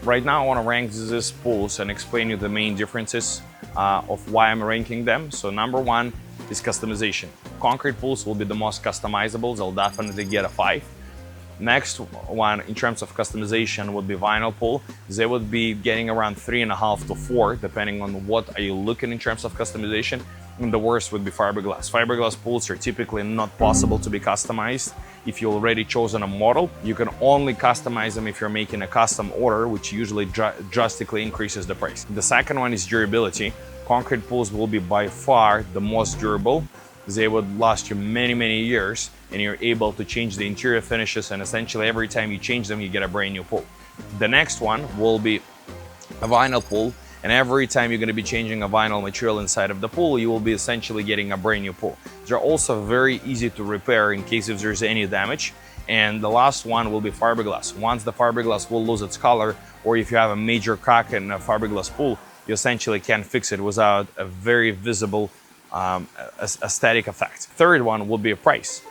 right now I want to rank these pools and explain you the main differences of why I'm ranking them. So number one is customization. Concrete pools will be the most customizable. They'll definitely get a 5. Next one in terms of customization would be vinyl pool. They would be getting around 3.5 to 4, depending on what are you looking in terms of customization. And the worst would be fiberglass. Fiberglass pools are typically not possible to be customized. If you already chosen a model, you can only customize them if you're making a custom order, which usually drastically increases the price. The second one is durability. Concrete pools will be by far the most durable. They would last you many years, and you're able to change the interior finishes, and essentially every time you change them, you get a brand new pool. The next one will be a vinyl pool, and every time you're going to be changing a vinyl material inside of the pool, you will be essentially getting a brand new pool. They're also very easy to repair in case if there's any damage. And the last one will be fiberglass. Once the fiberglass will lose its color, or if you have a major crack in a fiberglass pool, you essentially can't fix it without a very visible aesthetic effect. Third one will be a price.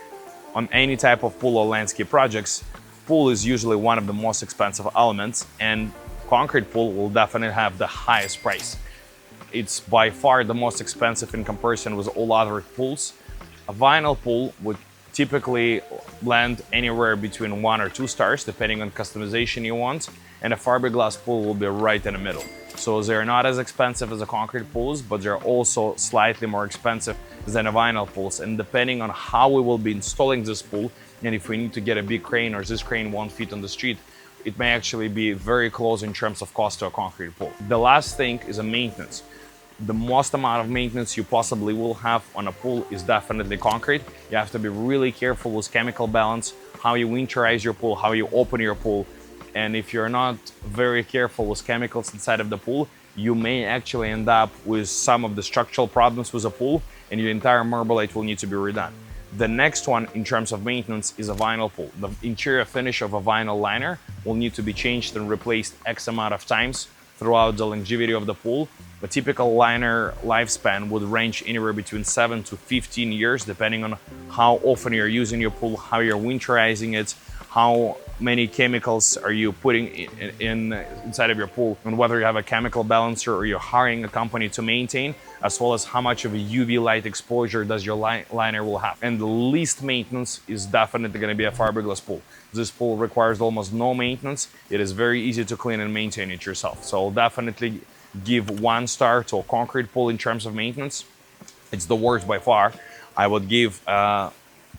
On any type of pool or landscape projects, pool is usually one of the most expensive elements, and concrete pool will definitely have the highest price. It's by far the most expensive in comparison with all other pools. A vinyl pool would typically land anywhere between 1 or 2 stars, depending on customization you want, and a fiberglass pool will be right in the middle. So they're not as expensive as the concrete pools, but they're also slightly more expensive than the vinyl pools. And depending on how we will be installing this pool, and if we need to get a big crane or this crane won't fit on the street, it may actually be very close in terms of cost to a concrete pool. The last thing is a maintenance. The most amount of maintenance you possibly will have on a pool is definitely concrete. You have to be really careful with chemical balance, how you winterize your pool, how you open your pool. And if you're not very careful with chemicals inside of the pool, you may actually end up with some of the structural problems with the pool, and your entire marblite will need to be redone. The next one in terms of maintenance is a vinyl pool. The interior finish of a vinyl liner will need to be changed and replaced X amount of times throughout the longevity of the pool. The typical liner lifespan would range anywhere between 7 to 15 years, depending on how often you're using your pool, how you're winterizing it, how many chemicals are you putting inside of your pool, and whether you have a chemical balancer or you're hiring a company to maintain, as well as how much of a UV light exposure does your liner will have. And the least maintenance is definitely going to be a fiberglass pool. This pool requires almost no maintenance. It is very easy to clean and maintain it yourself. So I'll definitely give 1 star to a concrete pool in terms of maintenance. It's the worst by far. I would give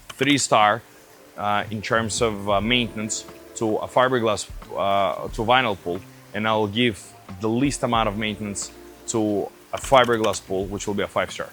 3 star in terms of maintenance to a fiberglass to vinyl pool, and I'll give the least amount of maintenance to a fiberglass pool, which will be a 5 star.